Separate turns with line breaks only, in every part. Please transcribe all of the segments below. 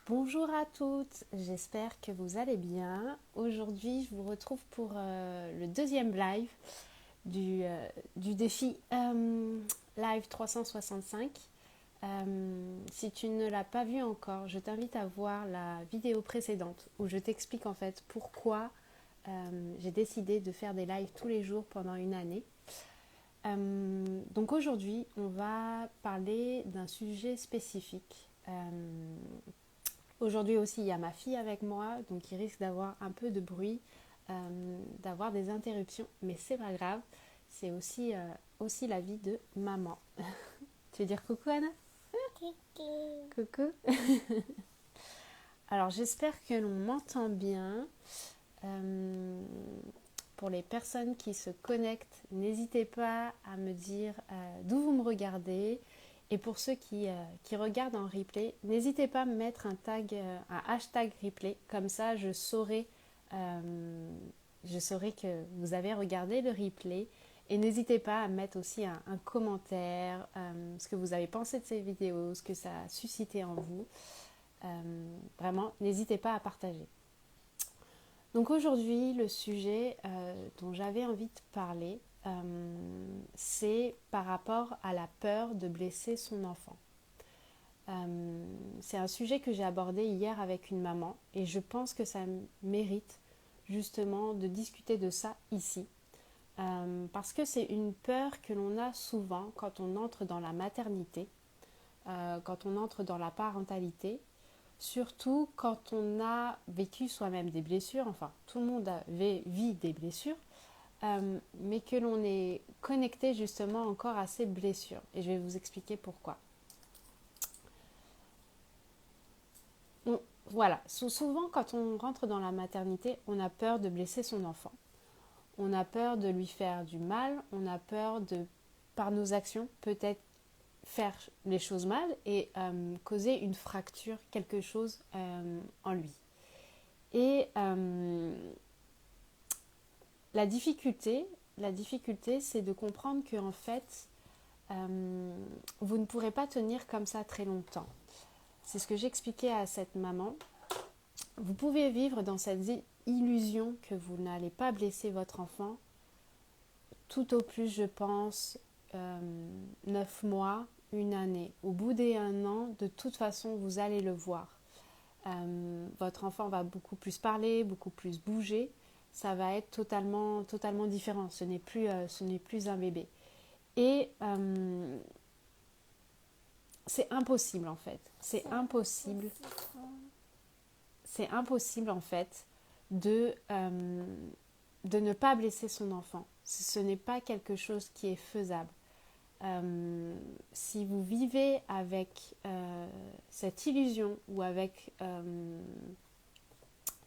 Bonjour à toutes, j'espère que vous allez bien. Aujourd'hui, je vous retrouve pour le deuxième live du défi Live 365. Si tu ne l'as pas vu encore, je t'invite à voir la vidéo précédente où je t'explique en fait pourquoi j'ai décidé de faire des lives tous les jours pendant une année. Donc aujourd'hui, on va parler d'un sujet spécifique. Aujourd'hui aussi, il y a ma fille avec moi, donc il risque d'avoir un peu de bruit, d'avoir des interruptions, mais c'est pas grave, c'est aussi la vie de maman. Tu veux dire coucou Anna?
Coucou.
Coucou. Alors j'espère que l'on m'entend bien. Euh, pour les personnes qui se connectent, n'hésitez pas à me dire d'où vous me regardez. Et pour ceux qui regardent en replay, n'hésitez pas à me mettre un hashtag replay. Comme ça, je saurai que vous avez regardé le replay. Et n'hésitez pas à mettre aussi un commentaire, ce que vous avez pensé de ces vidéos, ce que ça a suscité en vous. Vraiment, n'hésitez pas à partager. Donc aujourd'hui, le sujet dont j'avais envie de parler, c'est par rapport à la peur de blesser son enfant. C'est un sujet que j'ai abordé hier avec une maman et je pense que ça mérite justement de discuter de ça ici. Parce que c'est une peur que l'on a souvent quand on entre dans la maternité, quand on entre dans la parentalité, surtout quand on a vécu soi-même des blessures, enfin tout le monde vit des blessures, mais que l'on est connecté justement encore à ces blessures. Et je vais vous expliquer pourquoi. Voilà, souvent quand on rentre dans la maternité, on a peur de blesser son enfant. On a peur de lui faire du mal, on a peur de, par nos actions, peut-être faire les choses mal et causer une fracture, quelque chose en lui. Et la difficulté, c'est de comprendre que en fait, vous ne pourrez pas tenir comme ça très longtemps. C'est ce que j'expliquais à cette maman. Vous pouvez vivre dans cette illusion que vous n'allez pas blesser votre enfant, tout au plus, je pense, 9 mois, une année. Au bout des 1 an, de toute façon, vous allez le voir. Votre enfant va beaucoup plus parler, beaucoup plus bouger. Ça va être totalement différent. Ce n'est plus un bébé. Et c'est impossible en fait. C'est impossible en fait de ne pas blesser son enfant. Ce n'est pas quelque chose qui est faisable. Si vous vivez avec cette illusion ou avec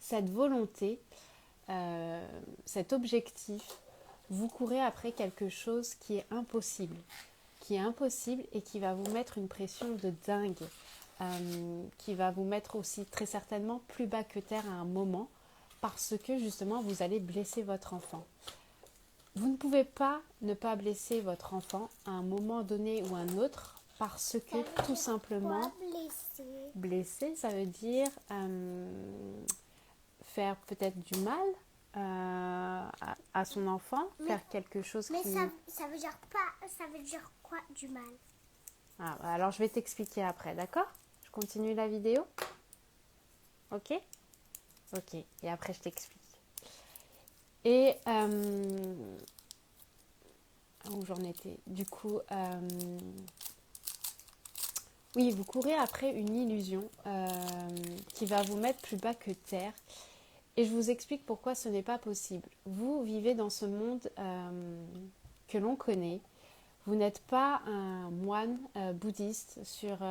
cette volonté, cet objectif, vous courez après quelque chose qui est impossible et qui va vous mettre une pression de dingue, qui va vous mettre aussi très certainement plus bas que terre à un moment parce que justement vous allez blesser votre enfant. Vous ne pouvez pas ne pas blesser votre enfant à un moment donné ou un autre parce que tout simplement blesser, ça veut dire faire peut-être du mal à son enfant, faire quelque chose
Mais
qui...
ça veut dire pas. Ça veut dire quoi du mal?
Ah, alors je vais t'expliquer après, d'accord? Je continue la vidéo. Ok? Ok, et après je t'explique. Et où j'en étais? Du coup, oui, vous courez après une illusion qui va vous mettre plus bas que terre. Et je vous explique pourquoi ce n'est pas possible. Vous vivez dans ce monde que l'on connaît. Vous n'êtes pas un moine bouddhiste sur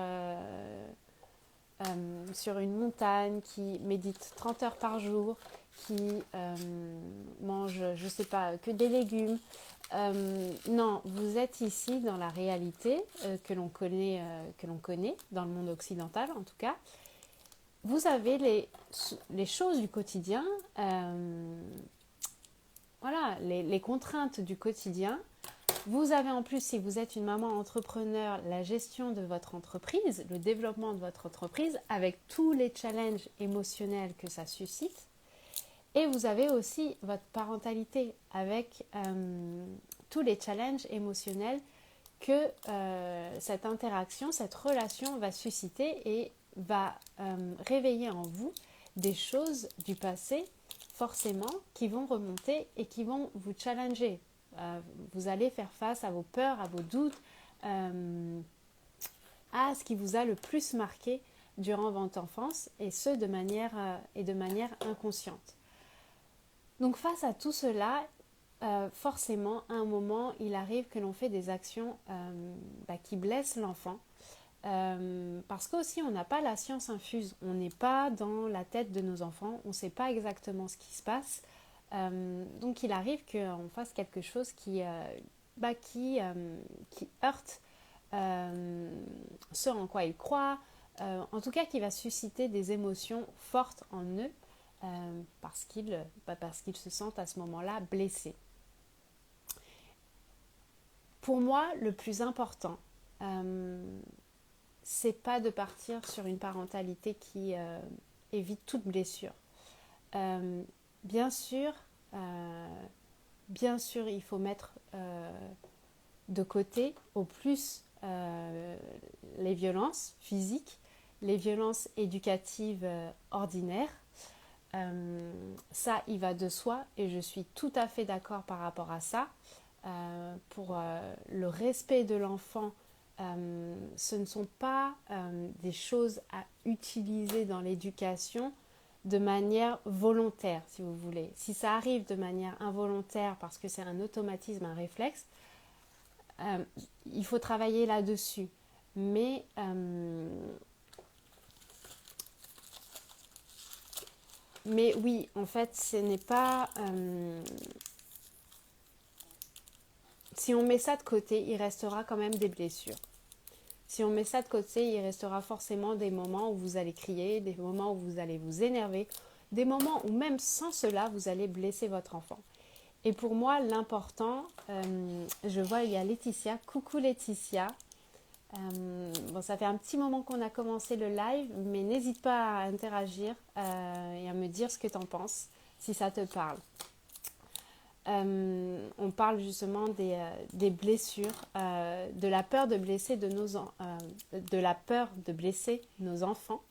une montagne qui médite 30 heures par jour, qui mange, je ne sais pas, que des légumes. Non, vous êtes ici dans la réalité que l'on connaît, dans le monde occidental en tout cas. Vous avez les choses du quotidien, voilà, les contraintes du quotidien. Vous avez en plus, si vous êtes une maman entrepreneur, la gestion de votre entreprise, le développement de votre entreprise avec tous les challenges émotionnels que ça suscite. Et vous avez aussi votre parentalité avec tous les challenges émotionnels que cette interaction, cette relation va susciter et va réveiller en vous des choses du passé, forcément, qui vont remonter et qui vont vous challenger. Vous allez faire face à vos peurs, à vos doutes, à ce qui vous a le plus marqué durant votre enfance, et ce de manière inconsciente. Donc face à tout cela, forcément, à un moment, il arrive que l'on fait des actions qui blessent l'enfant. Parce qu'aussi, on n'a pas la science infuse. On n'est pas dans la tête de nos enfants. On ne sait pas exactement ce qui se passe. Donc, il arrive qu'on fasse quelque chose qui heurte ce en quoi ils croient. En tout cas, qui va susciter des émotions fortes en eux. Parce qu'ils se sentent à ce moment-là blessés. Pour moi, le plus important, c'est pas de partir sur une parentalité qui évite toute blessure. Bien sûr, il faut mettre de côté au plus les violences physiques, les violences éducatives ordinaires. Ça, il va de soi et je suis tout à fait d'accord par rapport à ça. Pour le respect de l'enfant, ce ne sont pas des choses à utiliser dans l'éducation de manière volontaire, si vous voulez. Si ça arrive de manière involontaire parce que c'est un automatisme, un réflexe, il faut travailler là-dessus. Mais oui, en fait, ce n'est pas... si on met ça de côté, il restera quand même des blessures. Si on met ça de côté, il restera forcément des moments où vous allez crier, des moments où vous allez vous énerver, des moments où même sans cela, vous allez blesser votre enfant. Et pour moi, l'important, je vois, il y a Laetitia. Coucou Laetitia. Ça fait un petit moment qu'on a commencé le live, mais n'hésite pas à interagir et à me dire ce que tu en penses, si ça te parle. On parle justement des blessures, de la peur de blesser nos enfants.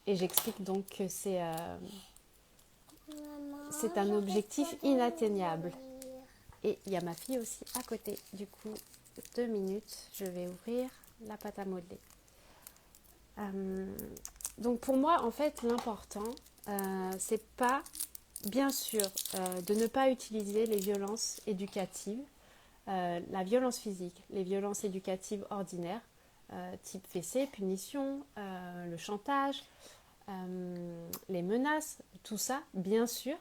Et j'explique donc que c'est un objectif inatteignable. Et il y a ma fille aussi à côté. Du coup, 2 minutes, je vais ouvrir la pâte à modeler. Donc pour moi, en fait, l'important, c'est pas, bien sûr, de ne pas utiliser les violences éducatives, la violence physique, les violences éducatives ordinaires, type fessée, punition, le chantage, les menaces, tout ça, bien sûr.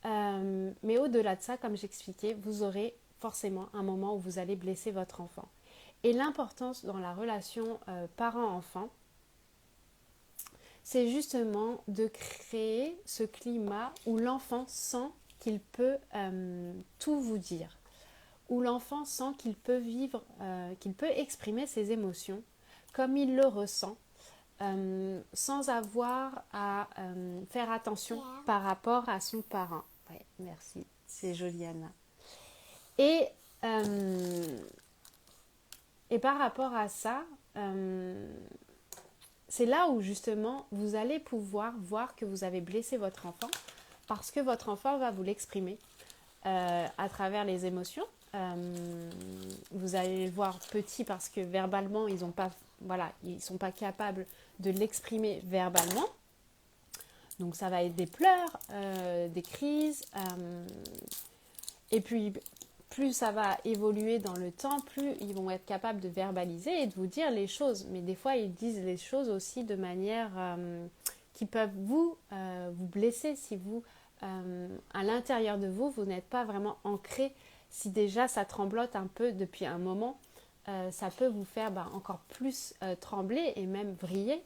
Mais au-delà de ça, comme j'expliquais, vous aurez forcément un moment où vous allez blesser votre enfant. Et l'importance dans la relation parent-enfant, c'est justement de créer ce climat où l'enfant sent qu'il peut tout vous dire, où l'enfant sent qu'il peut vivre, qu'il peut exprimer ses émotions comme il le ressent, sans avoir à faire attention par rapport à son parent. Ouais, merci, c'est joli Anna. Et par rapport à ça, c'est là où justement vous allez pouvoir voir que vous avez blessé votre enfant parce que votre enfant va vous l'exprimer à travers les émotions. Vous allez le voir petit parce que verbalement ils sont pas capables de l'exprimer verbalement. Donc ça va être des pleurs, des crises, et puis plus ça va évoluer dans le temps, plus ils vont être capables de verbaliser et de vous dire les choses. Mais des fois, ils disent les choses aussi de manière qui peuvent vous blesser si vous, à l'intérieur de vous, vous n'êtes pas vraiment ancré. Si déjà ça tremblote un peu depuis un moment, ça peut vous faire encore plus trembler et même vriller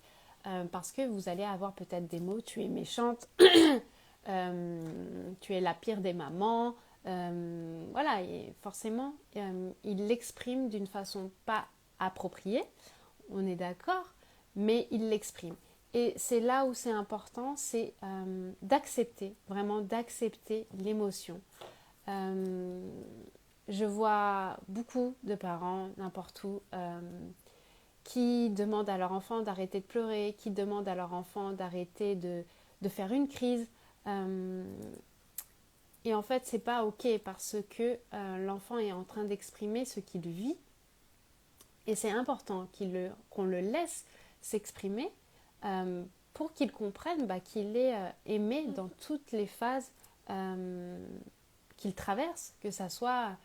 parce que vous allez avoir peut-être des mots, tu es méchante, tu es la pire des mamans, Voilà, et forcément, il l'exprime d'une façon pas appropriée, on est d'accord, mais il l'exprime. Et c'est là où c'est important, c'est d'accepter, vraiment d'accepter l'émotion. Je vois beaucoup de parents, n'importe où, qui demandent à leur enfant d'arrêter de pleurer, qui demandent à leur enfant d'arrêter de faire une crise. Et en fait, c'est pas ok parce que l'enfant est en train d'exprimer ce qu'il vit. Et c'est important qu'on le laisse s'exprimer pour qu'il comprenne qu'il est aimé dans toutes les phases qu'il traverse, que ça soit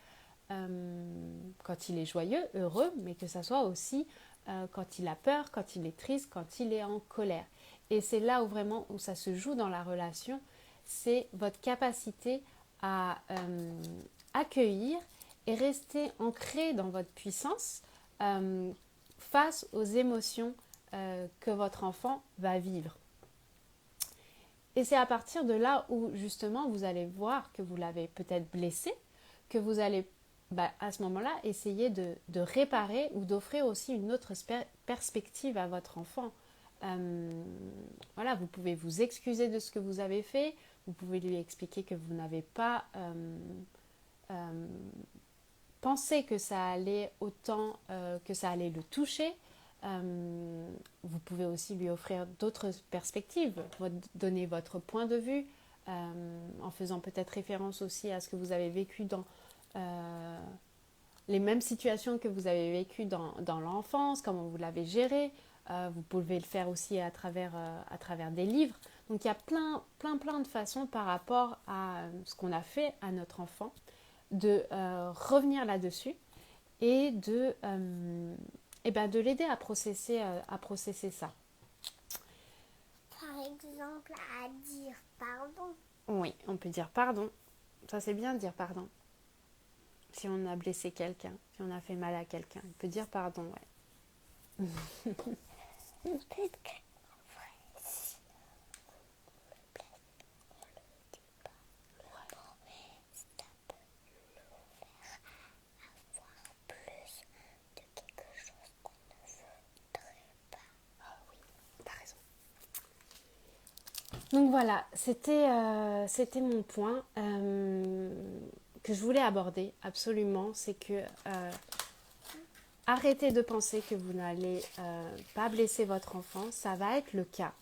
quand il est joyeux, heureux, mais que ça soit aussi quand il a peur, quand il est triste, quand il est en colère. Et c'est là où vraiment où ça se joue dans la relation, c'est votre capacité à accueillir et rester ancré dans votre puissance face aux émotions que votre enfant va vivre. Et c'est à partir de là où justement vous allez voir que vous l'avez peut-être blessé, que vous allez à ce moment-là essayer de réparer ou d'offrir aussi une autre perspective à votre enfant. Voilà, vous pouvez vous excuser de ce que vous avez fait, vous pouvez lui expliquer que vous n'avez pas pensé que ça allait autant que ça allait le toucher. Vous pouvez aussi lui offrir d'autres perspectives, donner votre point de vue, en faisant peut-être référence aussi à ce que vous avez vécu dans les mêmes situations que vous avez vécues dans l'enfance, comment vous l'avez géré. Vous pouvez le faire aussi à travers des livres. Donc il y a plein de façons par rapport à ce qu'on a fait à notre enfant, de revenir là-dessus et de l'aider à processer ça.
Par exemple, à dire pardon.
Oui, on peut dire pardon. Ça, c'est bien de dire pardon. Si on a blessé quelqu'un, si on a fait mal à quelqu'un, on peut dire pardon, ouais.
Peut-être qu'en vrai, si on le blesse, on le dit pas. Ça peut nous faire avoir plus de quelque chose qu'on ne voudrait pas.
Ah oui, t'as raison. Donc voilà, c'était mon point que je voulais aborder absolument, c'est que arrêtez de penser que vous n'allez pas blesser votre enfant, ça va être le cas.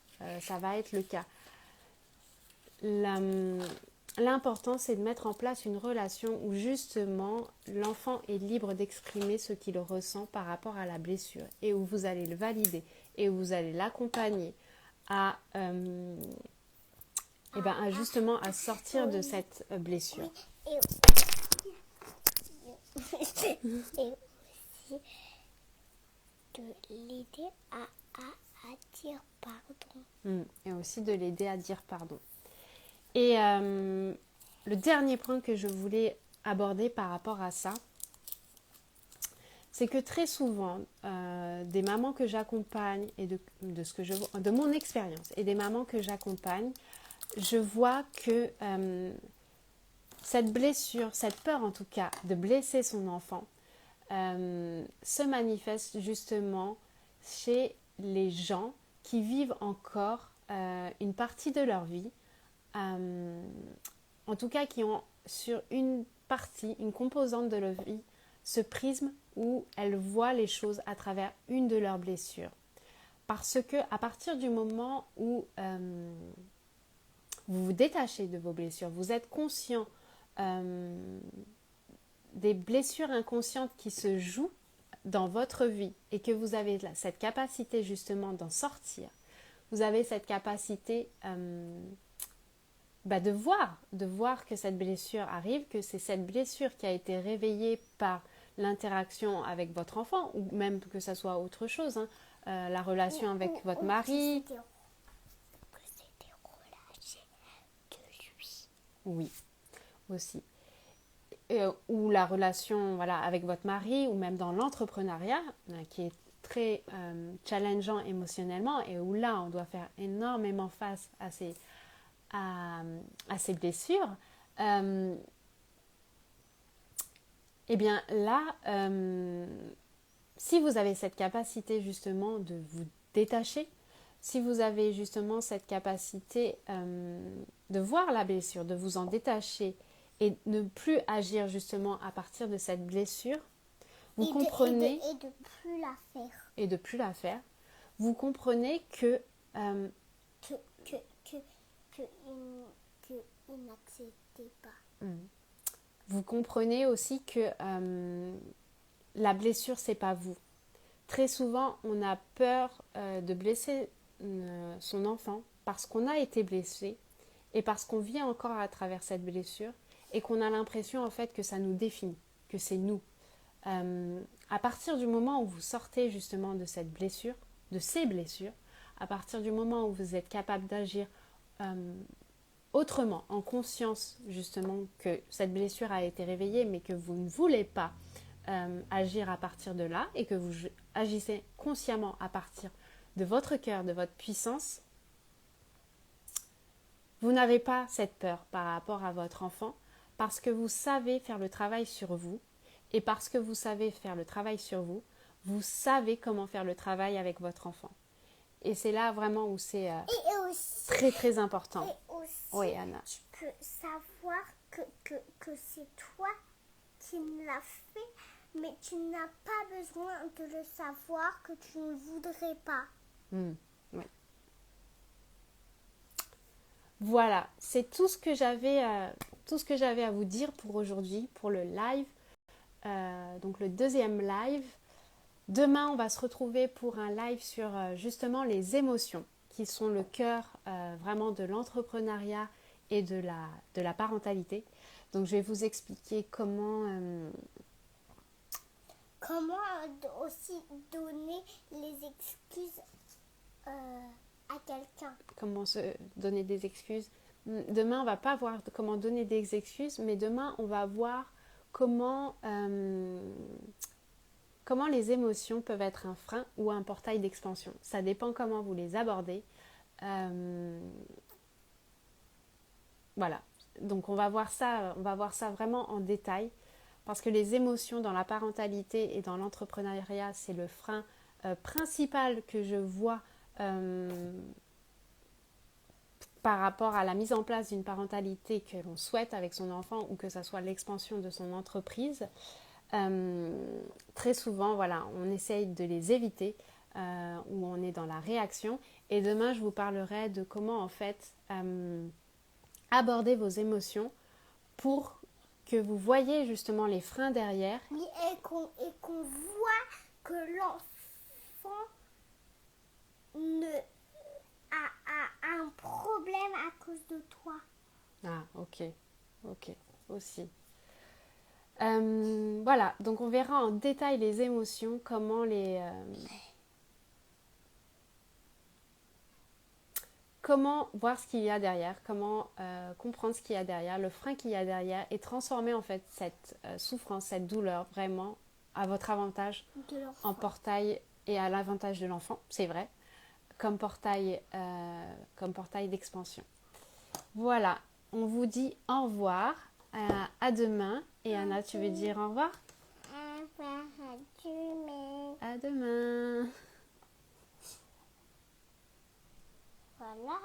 L'important, c'est de mettre en place une relation où justement l'enfant est libre d'exprimer ce qu'il ressent par rapport à la blessure et où vous allez le valider et où vous allez l'accompagner à justement à sortir de cette blessure.
Et aussi de l'aider à dire pardon.
Et aussi de l'aider à dire pardon. Et le dernier point que je voulais aborder par rapport à ça, c'est que très souvent, des mamans que j'accompagne et de ce que je vois, de mon expérience et des mamans que j'accompagne, je vois que cette blessure, cette peur en tout cas de blesser son enfant, se manifeste justement chez les gens qui vivent encore une partie de leur vie, en tout cas qui ont sur une partie, une composante de leur vie, ce prisme où elles voient les choses à travers une de leurs blessures. Parce que à partir du moment où vous vous détachez de vos blessures, vous êtes conscient des blessures inconscientes qui se jouent dans votre vie et que vous avez cette capacité justement d'en sortir, vous avez cette capacité de voir que cette blessure arrive, que c'est cette blessure qui a été réveillée par l'interaction avec votre enfant ou même que ça soit autre chose, la relation avec votre mari.
Que c'était relâché de lui.
Oui, aussi. Ou la relation avec votre mari ou même dans l'entrepreneuriat qui est très challengeant émotionnellement et où là on doit faire énormément face à ces blessures. Eh bien là, si vous avez cette capacité justement de vous détacher, si vous avez justement cette capacité de voir la blessure, de vous en détacher et ne plus agir justement à partir de cette blessure, vous comprenez,
et de plus la faire.
et de plus la faire, vous comprenez que
Que, que, que, que, que il n'acceptait pas.
vous comprenez aussi que la blessure, c'est pas vous. Très souvent, on a peur de blesser son enfant parce qu'on a été blessé et parce qu'on vit encore à travers cette blessure et qu'on a l'impression en fait que ça nous définit, que c'est nous. À partir du moment où vous sortez justement de cette blessure, de ces blessures, à partir du moment où vous êtes capable d'agir autrement, en conscience justement que cette blessure a été réveillée mais que vous ne voulez pas agir à partir de là et que vous agissez consciemment à partir de votre cœur, de votre puissance, vous n'avez pas cette peur par rapport à votre enfant parce que vous savez faire le travail sur vous et parce que vous savez faire le travail sur vous, vous savez comment faire le travail avec votre enfant. Et c'est là vraiment où c'est très très important.
Et aussi,
oui, Anna.
Tu peux savoir que c'est toi qui l'as fait, mais tu n'as pas besoin de le savoir que tu ne voudrais pas.
Oui. Voilà, c'est tout ce que j'avais à vous dire pour aujourd'hui, pour le live. Donc le deuxième live. Demain, on va se retrouver pour un live sur justement les émotions, qui sont le cœur vraiment de l'entrepreneuriat et de la parentalité. Donc je vais vous expliquer comment
aussi donner les excuses à quelqu'un.
Comment se donner des excuses. Demain, on va pas voir comment donner des excuses, mais demain, on va voir comment les émotions peuvent être un frein ou un portail d'expansion. Ça dépend comment vous les abordez. Voilà. Donc on va voir ça vraiment en détail parce que les émotions dans la parentalité et dans l'entrepreneuriat, c'est le frein principal que je vois par rapport à la mise en place d'une parentalité que l'on souhaite avec son enfant ou que ce soit l'expansion de son entreprise. Très souvent, voilà, on essaye de les éviter où on est dans la réaction. Et demain, je vous parlerai de comment en fait aborder vos émotions pour que vous voyez justement les freins derrière.
Oui, et qu'on voit que l'enfant a un problème à cause de toi.
Ah, ok, aussi. Voilà, donc on verra en détail les émotions, comment comment voir ce qu'il y a derrière, comment comprendre ce qu'il y a derrière, le frein qu'il y a derrière et transformer en fait cette souffrance, cette douleur vraiment à votre avantage en portail et à l'avantage de l'enfant, c'est vrai, comme portail d'expansion. Voilà, on vous dit au revoir, à demain. Et Anna, tu veux dire au revoir? À demain.
Voilà.